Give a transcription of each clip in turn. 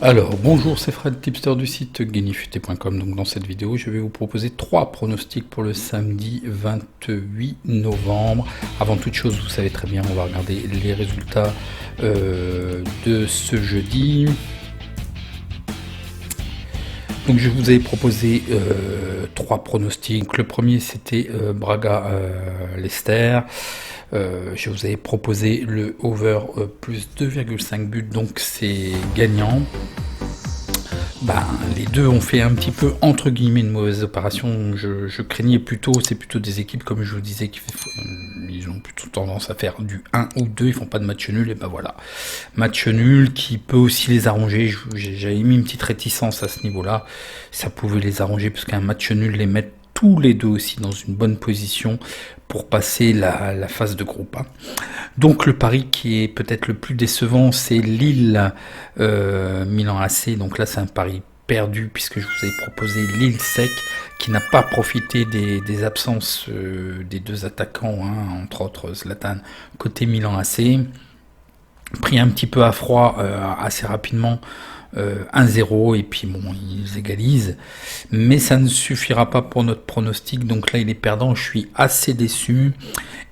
Alors, bonjour, c'est Fred, tipster du site gainifuté.com. Donc, dans cette vidéo, je vais vous proposer 3 pronostics pour le samedi 28 novembre. Avant toute chose, vous savez très bien, on va regarder les résultats de ce jeudi. Donc, je vous ai proposé 3 pronostics. Le premier, c'était Braga-Leicester. Je vous avais proposé le over plus 2,5 buts, donc c'est gagnant. Les deux ont fait un petit peu entre guillemets une mauvaise opération. Je craignais plutôt, c'est plutôt des équipes comme je vous disais ils ont plutôt tendance à faire du 1 ou 2, ils font pas de match nul, et voilà. Match nul qui peut aussi les arranger. J'avais mis une petite réticence à ce niveau-là. Ça pouvait les arranger parce qu'un match nul les met tous les deux aussi dans une bonne position pour passer la phase de groupe. Donc le pari qui est peut-être le plus décevant, c'est Lille Milan AC. Donc là c'est un pari perdu puisque je vous ai proposé Lille sec qui n'a pas profité des absences des deux attaquants, entre autres Zlatan côté Milan AC. Pris un petit peu à froid assez rapidement. 1-0 et puis bon, ils égalisent, mais ça ne suffira pas pour notre pronostic. Donc là il est perdant, je suis assez déçu.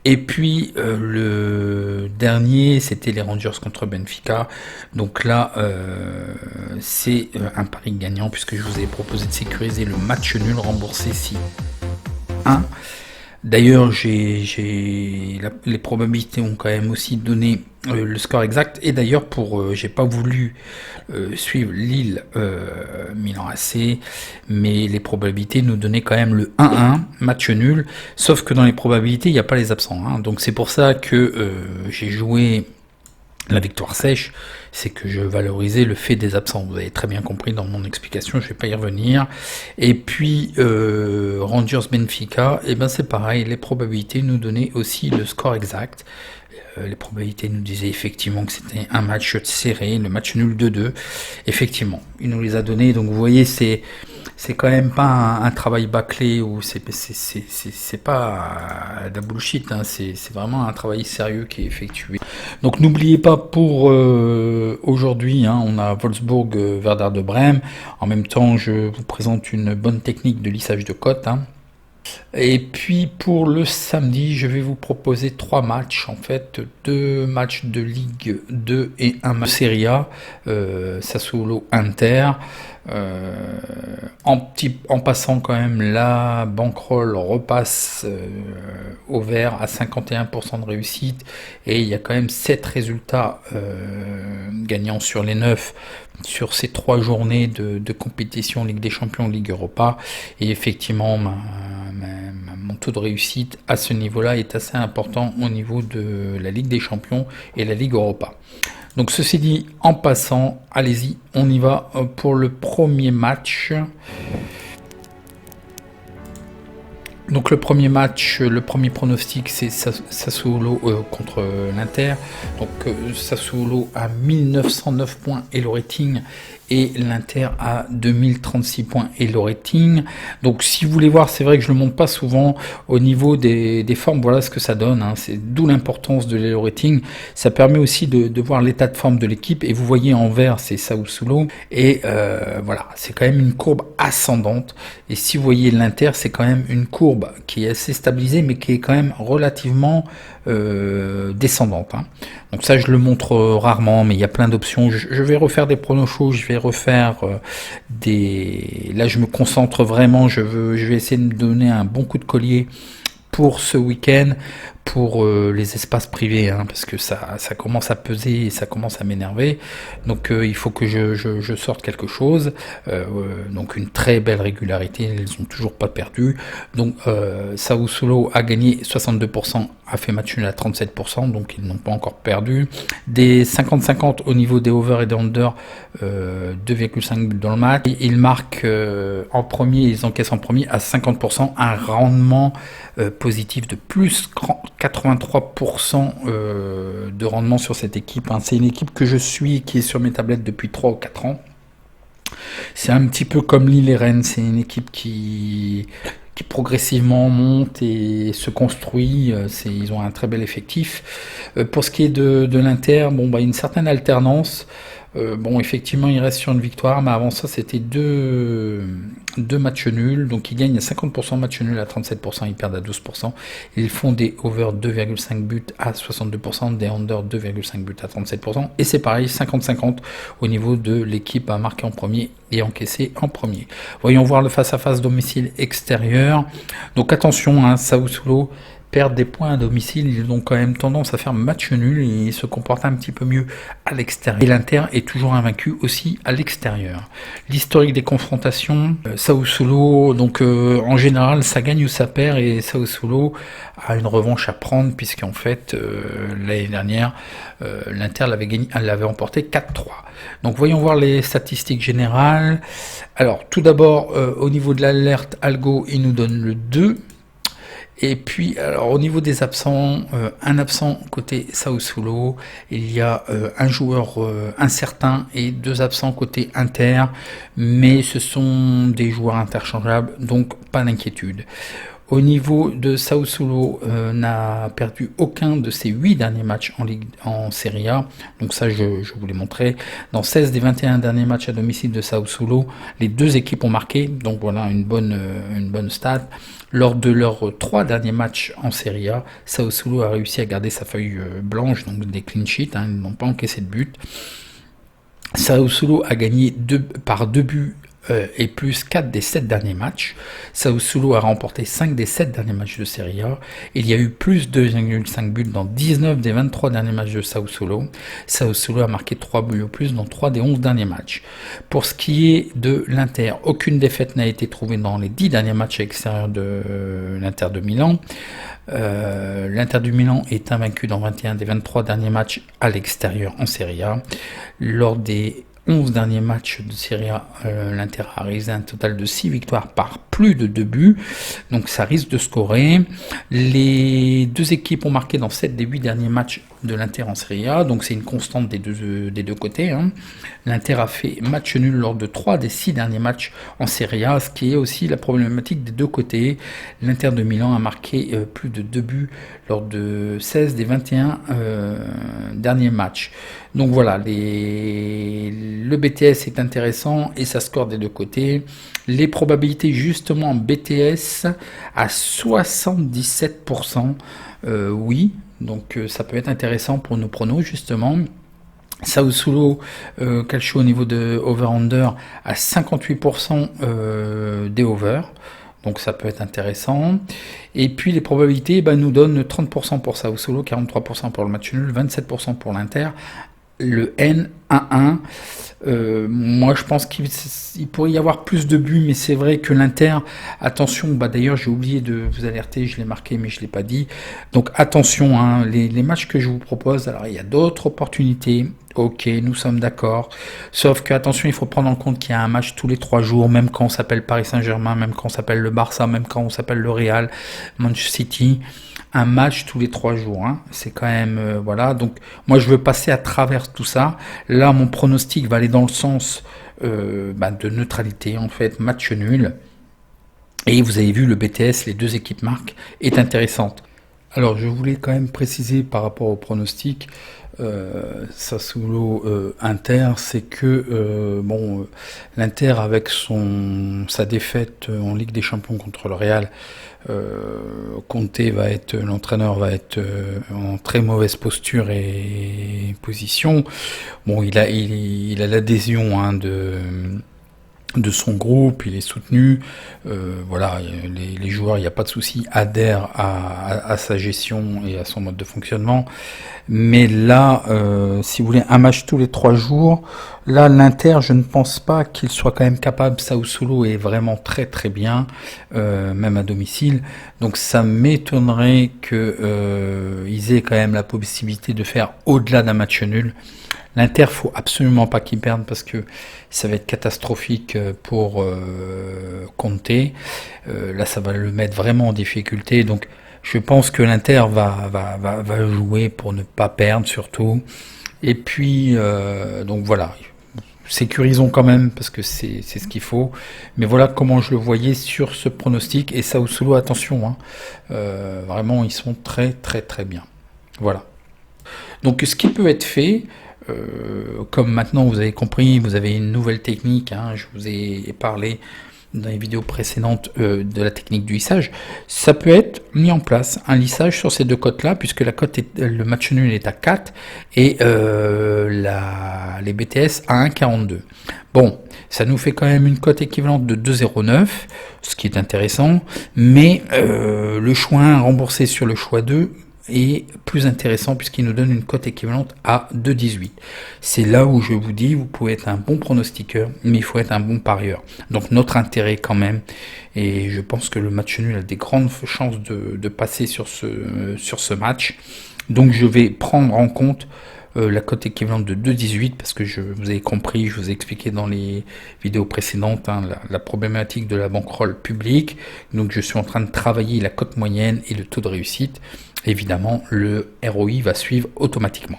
Et puis le dernier, c'était les Rangers contre Benfica. Donc là c'est un pari gagnant puisque je vous ai proposé de sécuriser le match nul remboursé si 1. D'ailleurs, les probabilités ont quand même aussi donné le score exact. Et d'ailleurs, j'ai pas voulu suivre Lille Milan AC, mais les probabilités nous donnaient quand même le 1-1, match nul. Sauf que dans les probabilités, il n'y a pas les absents. Donc c'est pour ça que j'ai joué la victoire sèche, c'est que je valorisais le fait des absents. Vous avez très bien compris dans mon explication, je ne vais pas y revenir. Et puis, Rangers Benfica, c'est pareil, les probabilités nous donnaient aussi le score exact. Les probabilités nous disaient effectivement que c'était un match serré, le match nul 2-2. Effectivement, il nous les a donnés. Donc vous voyez, c'est quand même pas un travail bâclé ou c'est pas de la bullshit. C'est vraiment un travail sérieux qui est effectué. Donc n'oubliez pas pour aujourd'hui, on a Wolfsburg Werder de Brême. En même temps, je vous présente une bonne technique de lissage de cote. Et puis pour le samedi, je vais vous proposer 3 matchs, en fait, 2 matchs de Ligue 2 et un match de Serie A, Sassuolo Inter. En passant quand même, la bankroll repasse au vert à 51% de réussite et il y a quand même 7 résultats gagnants sur les 9 sur ces 3 journées de compétition Ligue des Champions, Ligue Europa. Et effectivement, mon taux de réussite à ce niveau-là est assez important au niveau de la Ligue des Champions et la Ligue Europa. Donc ceci dit, en passant, allez-y, on y va pour le premier match. Donc le premier match, le premier pronostic, c'est Sassuolo contre l'Inter. Donc Sassuolo à 1909 points et le rating, et l'Inter à 2036 points et le rating. Donc si vous voulez voir, c'est vrai que je le montre pas souvent au niveau des formes, voilà ce que ça donne. C'est d'où l'importance de l'elo rating. Ça permet aussi de voir l'état de forme de l'équipe, et vous voyez en vert c'est Sassuolo, et voilà, c'est quand même une courbe ascendante. Et si vous voyez l'Inter, c'est quand même une courbe qui est assez stabilisée, mais qui est quand même relativement descendante. Donc ça, je le montre rarement, mais il y a plein d'options. Je vais refaire des pronos, je vais refaire Là, je me concentre vraiment. Je vais essayer de me donner un bon coup de collier pour ce week-end, pour les espaces privés, parce que ça commence à peser et ça commence à m'énerver. Donc il faut que je sorte quelque chose. Donc une très belle régularité, ils n'ont toujours pas perdu. Donc Sassuolo a gagné 62%, a fait match nul à 37%, donc ils n'ont pas encore perdu. Des 50-50 au niveau des over et des under, 2,5 buts dans le match. Et ils marquent en premier, ils encaissent en premier à 50%, un rendement positif de plus 83% de rendement sur cette équipe. C'est une équipe que je suis, qui est sur mes tablettes depuis 3 ou 4 ans. C'est un petit peu comme Lille et Rennes, c'est une équipe qui progressivement monte et se construit. Ils ont un très bel effectif. Pour ce qui est de l'Inter, une certaine alternance. Bon, effectivement, il reste sur une victoire, mais avant ça, c'était deux matchs nuls. Donc, ils gagnent à 50%, match nul à 37%, ils perdent à 12%. Ils font des over 2,5 buts à 62%, des under 2,5 buts à 37%. Et c'est pareil, 50-50 au niveau de l'équipe à marquer en premier et encaisser en premier. Voyons voir le face-à-face domicile extérieur. Donc, attention, hein, Sassuolo perdent des points à domicile, ils ont quand même tendance à faire match nul et ils se comportent un petit peu mieux à l'extérieur. Et l'Inter est toujours invaincu aussi à l'extérieur. L'historique des confrontations, Sassuolo, donc en général ça gagne ou ça perd et Sassuolo a une revanche à prendre puisqu'en fait l'année dernière l'Inter l'avait emporté 4-3. Donc voyons voir les statistiques générales. Alors tout d'abord au niveau de l'alerte Algo, il nous donne le 2. Et puis, alors au niveau des absents, un absent côté Sassuolo, il y a un joueur incertain et 2 absents côté Inter, mais ce sont des joueurs interchangeables, donc pas d'inquiétude. Au niveau de Sassuolo, n'a perdu aucun de ses 8 derniers matchs en Serie A. Donc ça, je vous l'ai montré. Dans 16 des 21 derniers matchs à domicile de Sassuolo, les 2 équipes ont marqué. Donc voilà, une bonne stat. Lors de leurs 3 derniers matchs en Serie A, Sassuolo a réussi à garder sa feuille blanche, donc des clean sheets. Ils n'ont pas encaissé de but. Sassuolo a gagné par 2 buts et plus 4 des 7 derniers matchs. Sassuolo a remporté 5 des 7 derniers matchs de Serie A. Il y a eu plus de 2,5 buts dans 19 des 23 derniers matchs de Sassuolo. Sassuolo a marqué 3 buts ou plus dans 3 des 11 derniers matchs. Pour ce qui est de l'Inter, aucune défaite n'a été trouvée dans les 10 derniers matchs à l'extérieur de l'Inter de Milan. L'Inter du Milan est invaincu dans 21 des 23 derniers matchs à l'extérieur en Serie A. Lors des 11 derniers matchs de Serie A, l'Inter a réalisé un total de 6 victoires par plus de 2 buts, donc ça risque de scorer. Les 2 équipes ont marqué dans 7 des 8 derniers matchs de l'Inter en Serie A, donc c'est une constante des deux côtés. Hein. L'Inter a fait match nul lors de 3 des 6 derniers matchs en Serie A, ce qui est aussi la problématique des deux côtés. L'Inter de Milan a marqué plus de 2 buts lors de 16 des 21 derniers matchs. Donc voilà, le BTS est intéressant et ça score des deux côtés. Les probabilités justement en BTS à 77%, oui, donc ça peut être intéressant pour nos pronos justement. Sassuolo Calcio au niveau de over-under à 58% des over. Donc ça peut être intéressant. Et puis les probabilités nous donnent 30% pour Sassuolo, 43% pour le match nul, 27% pour l'Inter. Le N 1-1, moi je pense qu'il pourrait y avoir plus de buts, mais c'est vrai que l'Inter, attention, d'ailleurs j'ai oublié de vous alerter, je l'ai marqué mais je ne l'ai pas dit, donc attention, hein, les matchs que je vous propose, alors il y a d'autres opportunités, ok, nous sommes d'accord, sauf que attention, il faut prendre en compte qu'il y a un match tous les 3 jours, même quand on s'appelle Paris Saint-Germain, même quand on s'appelle le Barça, même quand on s'appelle le Real, Manchester City, un match tous les 3 jours, hein. C'est quand même, voilà, donc moi je veux passer à travers tout ça. Là mon pronostic va aller dans le sens de neutralité, en fait, match nul, et vous avez vu le BTS, les 2 équipes marquent, est intéressante. Alors je voulais quand même préciser par rapport au pronostic, Sassuolo Inter, c'est que l'Inter avec sa défaite en Ligue des Champions contre le Real, l'entraîneur va être en très mauvaise posture et position. Bon, il a l'adhésion de son groupe, il est soutenu, voilà, les joueurs, il n'y a pas de souci, adhèrent à sa gestion et à son mode de fonctionnement. Mais là, si vous voulez, un match tous les 3 jours, là, l'Inter, je ne pense pas qu'il soit quand même capable. Sassuolo est vraiment très très bien, même à domicile. Donc ça m'étonnerait qu'ils aient quand même la possibilité de faire au-delà d'un match nul. L'Inter, faut absolument pas qu'il perde parce que ça va être catastrophique pour Conte. Là, ça va le mettre vraiment en difficulté. Donc, je pense que l'Inter va jouer pour ne pas perdre surtout. Et puis, donc voilà, sécurisons quand même parce que c'est ce qu'il faut. Mais voilà comment je le voyais sur ce pronostic. Et Sassuolo, attention, hein, vraiment, ils sont très très très bien. Voilà. Donc, ce qui peut être fait. Comme maintenant vous avez compris, vous avez une nouvelle technique, hein, je vous ai parlé dans les vidéos précédentes de la technique du lissage. Ça peut être mis en place, un lissage sur ces deux cotes-là, puisque la cote le match nul est à 4 et les BTS à 1,42. Bon, ça nous fait quand même une cote équivalente de 2,09, ce qui est intéressant, mais le choix 1 remboursé sur le choix 2 est plus intéressant puisqu'il nous donne une cote équivalente à 2,18. C'est là où je vous dis, vous pouvez être un bon pronostiqueur, mais il faut être un bon parieur. Donc notre intérêt quand même, et je pense que le match nul a des grandes chances de passer sur ce match. Donc je vais prendre en compte la cote équivalente de 2,18 parce que vous avez compris, je vous ai expliqué dans les vidéos précédentes la problématique de la banquerolle publique. Donc je suis en train de travailler la cote moyenne et le taux de réussite. Évidemment, le ROI va suivre automatiquement.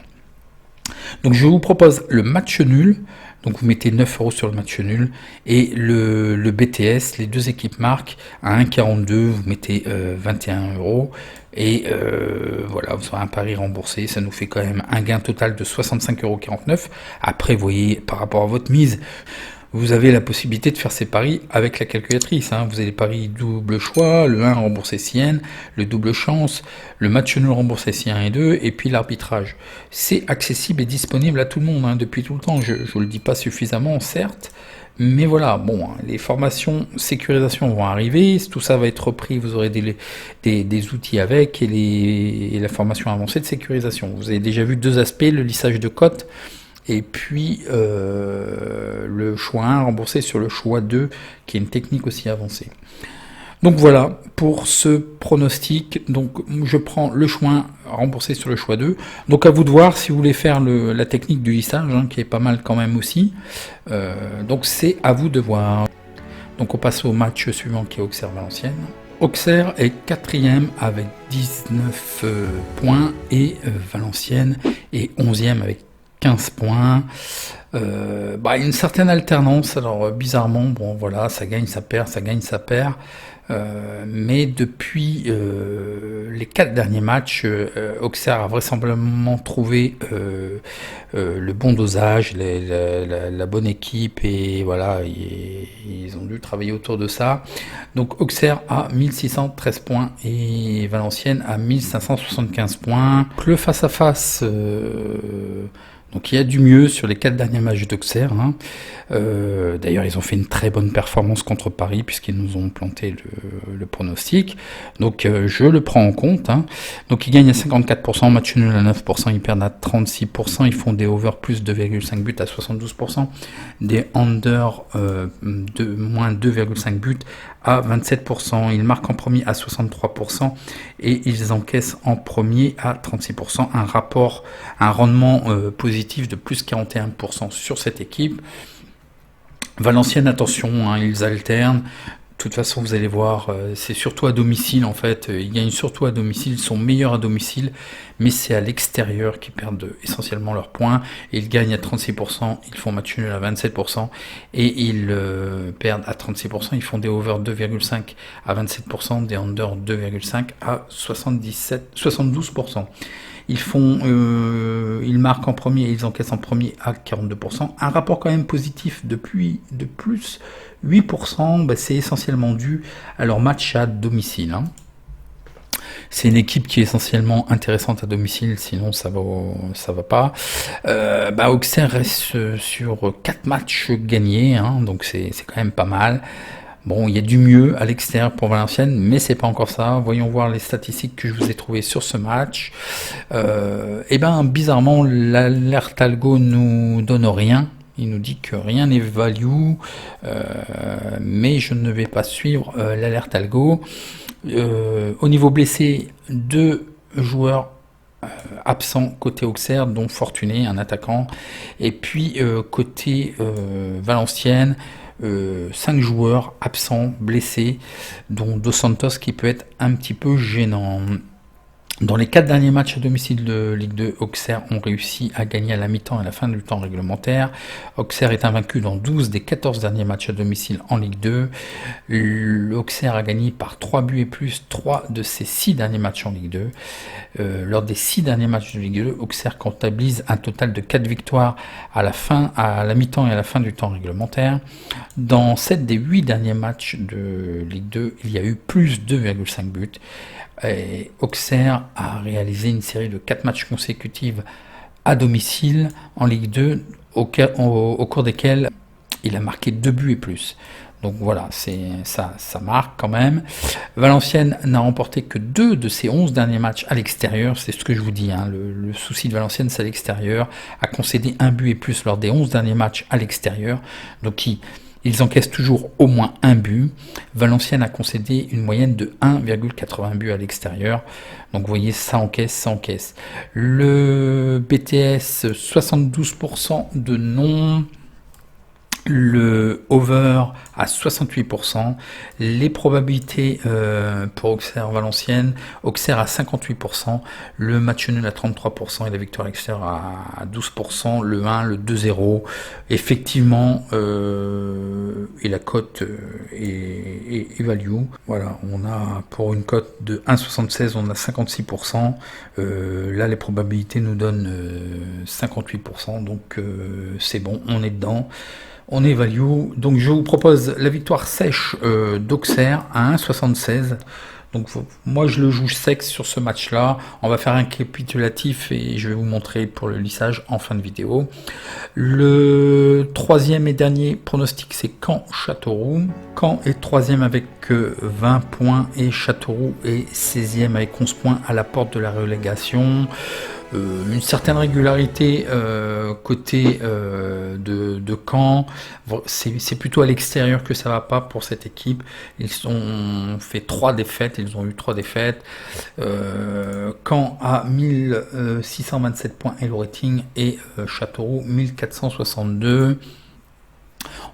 Donc je vous propose le match nul. Donc vous mettez 9 € sur le match nul et le BTS, les deux équipes marquent à 1,42, vous mettez 21 € et voilà, vous aurez un pari remboursé. Ça nous fait quand même un gain total de 65,49 €. Après, vous voyez, par rapport à votre mise, vous avez la possibilité de faire ces paris avec la calculatrice. Hein. Vous avez les paris double choix, le 1 remboursé si N, le double chance, le match nul remboursé si 1 et 2, et puis l'arbitrage. C'est accessible et disponible à tout le monde hein, depuis tout le temps. Je ne le dis pas suffisamment, certes, mais voilà, bon, les formations sécurisation vont arriver, tout ça va être repris, vous aurez des outils avec et la formation avancée de sécurisation. Vous avez déjà vu deux aspects, le lissage de cotes, et puis le choix 1 remboursé sur le choix 2, qui est une technique aussi avancée. Donc voilà, pour ce pronostic, donc je prends le choix 1 remboursé sur le choix 2. Donc à vous de voir si vous voulez faire la technique du lissage, hein, qui est pas mal quand même aussi. Donc c'est à vous de voir. Donc on passe au match suivant qui est Auxerre-Valenciennes. Auxerre est 4e avec 19 points et Valenciennes est 11e avec 15 points. Une certaine alternance, alors bizarrement, bon voilà, ça gagne, ça perd, ça gagne, ça perd. Mais depuis les 4 derniers matchs, Auxerre a vraisemblablement trouvé le bon dosage, la bonne équipe, et voilà, ils ont dû travailler autour de ça. Donc Auxerre a 1613 points et Valenciennes a 1575 points. Le face-à-face... donc il y a du mieux sur les 4 derniers matchs d'Auxerre. Hein. D'ailleurs, ils ont fait une très bonne performance contre Paris puisqu'ils nous ont planté le pronostic. Donc je le prends en compte. Hein. Donc ils gagnent à 54%, match nul à 9%, ils perdent à 36%, ils font des over plus 2,5 buts à 72%, des under de moins 2,5 buts à 27%, ils marquent en premier à 63% et ils encaissent en premier à 36%, un rendement positif de plus 41% sur cette équipe. Valenciennes, attention, hein, ils alternent. De toute façon, vous allez voir, c'est surtout à domicile en fait. Ils gagnent surtout à domicile, ils sont meilleurs à domicile, mais c'est à l'extérieur qu'ils perdent essentiellement leurs points. Et ils gagnent à 36%, ils font match nul à 27%, et ils perdent à 36%. Ils font des over 2,5 à 27%, des under 2,5 à 72%. Ils marquent en premier et ils encaissent en premier à 42%. Un rapport quand même positif de plus 8%, c'est essentiellement dû à leur match à domicile. Hein. C'est une équipe qui est essentiellement intéressante à domicile, sinon ça va pas. Auxerre reste sur 4 matchs gagnés, hein, donc c'est quand même pas mal. Bon, il y a du mieux à l'extérieur pour Valenciennes, mais c'est pas encore ça. Voyons voir les statistiques que je vous ai trouvées sur ce match. Bizarrement, l'alerte algo nous donne rien. Il nous dit que rien n'est value, mais je ne vais pas suivre l'alerte algo. Au niveau blessé, 2 joueurs absents côté Auxerre, dont Fortuné, un attaquant. Et puis côté Valenciennes, 5 joueurs absents, blessés, dont Dos Santos qui peut être un petit peu gênant. Dans les 4 derniers matchs à domicile de Ligue 2, Auxerre ont réussi à gagner à la mi-temps et à la fin du temps réglementaire. Auxerre est invaincu dans 12 des 14 derniers matchs à domicile en Ligue 2. Auxerre a gagné par 3 buts et plus 3 de ses 6 derniers matchs en Ligue 2. Lors des 6 derniers matchs de Ligue 2, Auxerre comptabilise un total de 4 victoires à la mi-temps et à la fin du temps réglementaire. Dans 7 des 8 derniers matchs de Ligue 2, il y a eu plus 2,5 buts. Et Auxerre a réalisé une série de 4 matchs consécutifs à domicile en Ligue 2, au cours desquels il a marqué 2 buts et plus. Donc voilà, ça marque quand même. Valenciennes n'a remporté que 2 de ses 11 derniers matchs à l'extérieur, c'est ce que je vous dis, hein. Le souci de Valenciennes, c'est à l'extérieur, a concédé 1 but et plus lors des 11 derniers matchs à l'extérieur, donc ils encaissent toujours au moins 1 but. Valenciennes a concédé une moyenne de 1,80 buts à l'extérieur. Donc vous voyez, ça encaisse, ça encaisse. Le BTS, 72% de non. Le over à 68%, les probabilités pour Auxerre-Valenciennes, Auxerre à 58%, le match nul à 33% et la victoire à l'extérieur à 12%, le 1, le 2-0, effectivement, et la cote est value. Voilà, on a pour une cote de 1,76, on a 56%, là les probabilités nous donnent 58%, donc c'est bon, on est dedans. On est value, donc je vous propose la victoire sèche d'Auxerre à 1,76. Donc moi je le joue sec sur ce match-là. On va faire un récapitulatif et je vais vous montrer pour le lissage en fin de vidéo. Le troisième et dernier pronostic, c'est Caen-Châteauroux. Caen est troisième avec 20 points et Châteauroux est 16e avec 11 points à la porte de la relégation. Une certaine régularité côté de Caen, c'est plutôt à l'extérieur que ça va pas pour cette équipe. Ils ont fait 3 défaites, ils ont eu 3 défaites. Caen a 1627 points et le rating et Châteauroux 1462.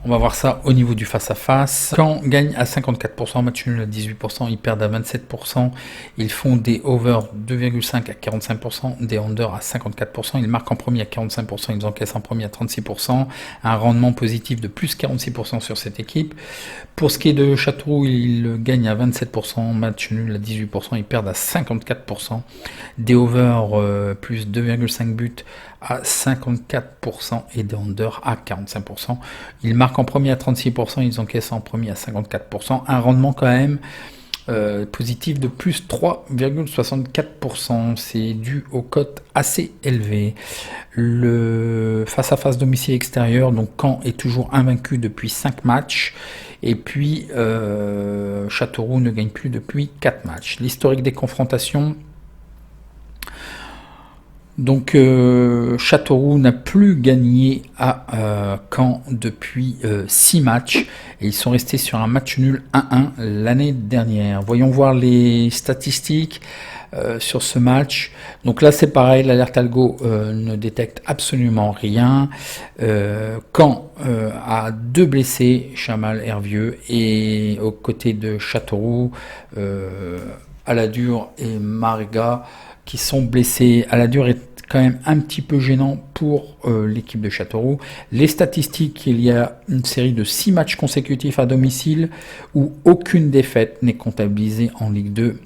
On va voir ça au niveau du face-à-face. Caen gagne à 54%, match nul à 18%, ils perdent à 27%. Ils font des over 2,5 à 45%, des under à 54%. Ils marquent en premier à 45%, ils encaissent en premier à 36%. Un rendement positif de plus 46% sur cette équipe. Pour ce qui est de Châteauroux, ils gagnent à 27%, match nul à 18%, ils perdent à 54%. Des over plus 2,5 buts à 54% et des under à 45%. Ils marquent en premier à 36%, ils encaissent en premier à 54%. Un rendement quand même positif de plus 3,64%. C'est dû aux cotes assez élevées. Le face-à-face domicile extérieur, donc Caen est toujours invaincu depuis 5 matchs. Et puis Châteauroux ne gagne plus depuis 4 matchs. L'historique des confrontations. Donc Châteauroux n'a plus gagné à Caen depuis 6 matchs et ils sont restés sur un match nul 1-1 l'année dernière. Voyons voir les statistiques sur ce match. Donc là c'est pareil, l'alerte algo ne détecte absolument rien. Caen a 2 blessés, Chamal, Hervieux, et aux côtés de Châteauroux, Aladur et Mariga qui sont blessés. Aladur est quand même un petit peu gênant pour l'équipe de Châteauroux. Les statistiques, il y a une série de 6 matchs consécutifs à domicile où aucune défaite n'est comptabilisée en Ligue 2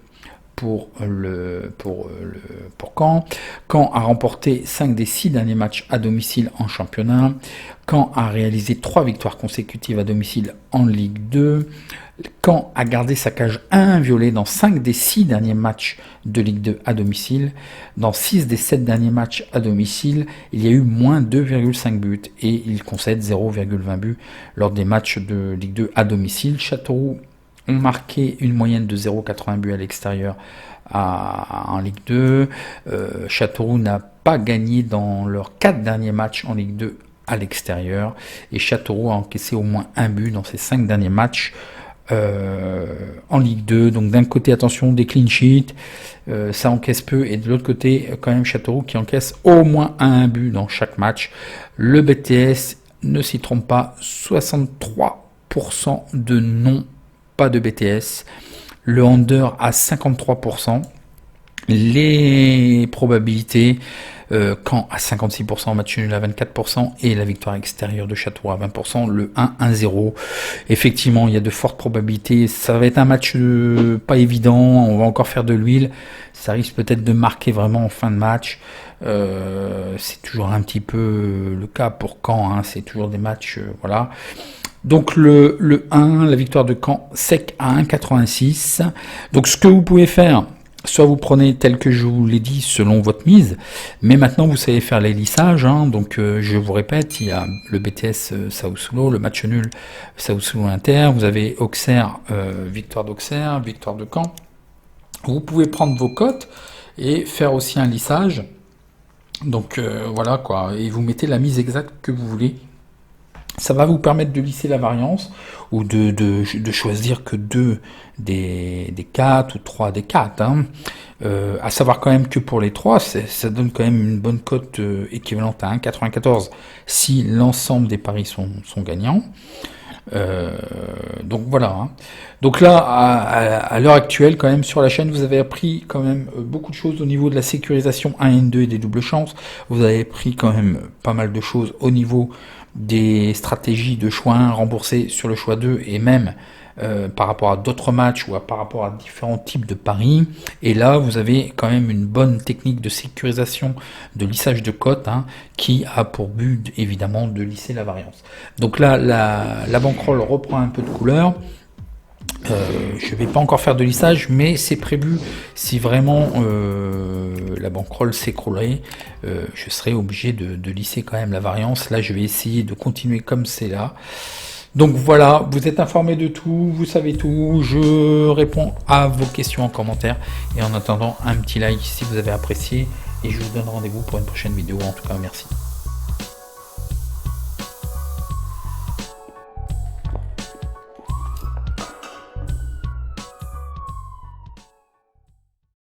pour Caen. Caen a remporté 5 des 6 derniers matchs à domicile en championnat. Caen a réalisé 3 victoires consécutives à domicile en Ligue 2. Caen a gardé sa cage inviolée dans 5 des 6 derniers matchs de Ligue 2 à domicile. Dans 6 des 7 derniers matchs à domicile, il y a eu moins 2,5 buts et il concède 0,20 buts lors des matchs de Ligue 2 à domicile. Châteauroux ont marqué une moyenne de 0,80 buts à l'extérieur en Ligue 2. Châteauroux n'a pas gagné dans leurs 4 derniers matchs en Ligue 2 à l'extérieur. Et Châteauroux a encaissé au moins 1 but dans ses 5 derniers matchs en Ligue 2. Donc d'un côté, attention, des clean sheets, ça encaisse peu. Et de l'autre côté, quand même, Châteauroux qui encaisse au moins 1 but dans chaque match. Le BTS ne s'y trompe pas, 63% de non, pas de BTS. Le under à 53%. Les probabilités, Caen à 56%, match nul à 24% et la victoire extérieure de Châteauroux à 20%, le 1-1-0. Effectivement, il y a de fortes probabilités. Ça va être un match pas évident, on va encore faire de l'huile. Ça risque peut-être de marquer vraiment en fin de match. C'est toujours un petit peu le cas pour Caen, hein. C'est toujours des matchs, voilà. Donc le 1, la victoire de Caen sec à 1,86. Donc ce que vous pouvez faire, soit vous prenez tel que je vous l'ai dit selon votre mise, mais maintenant vous savez faire les lissages, hein. Donc je vous répète, il y a le BTS Sao-Soulo, le match nul Sao-Soulo Inter, vous avez Auxerre, victoire d'Auxerre, victoire de Caen. Vous pouvez prendre vos cotes et faire aussi un lissage. Donc voilà quoi, et vous mettez la mise exacte que vous voulez. Ça va vous permettre de lisser la variance ou de choisir que 2 des 4 ou 3 des 4. Hein. À savoir quand même que pour les 3, ça donne quand même une bonne cote équivalente à 1,94 si l'ensemble des paris sont gagnants. Donc voilà. Hein. Donc là, à l'heure actuelle, quand même, sur la chaîne, vous avez appris quand même beaucoup de choses au niveau de la sécurisation 1 N2 et des doubles chances. Vous avez appris quand même pas mal de choses au niveau des stratégies de choix 1 remboursées sur le choix 2 et même par rapport à d'autres matchs ou par rapport à différents types de paris. Et là, vous avez quand même une bonne technique de sécurisation, de lissage de cotes, hein, qui a pour but évidemment de lisser la variance. Donc là, la bankroll reprend un peu de couleur. Je ne vais pas encore faire de lissage, mais c'est prévu. Si vraiment la bankroll s'écroulerait, je serai obligé de lisser quand même la variance. Là, je vais essayer de continuer comme c'est là. Donc voilà, vous êtes informés de tout, vous savez tout. Je réponds à vos questions en commentaire. Et en attendant, un petit like si vous avez apprécié. Et je vous donne rendez-vous pour une prochaine vidéo. En tout cas, merci.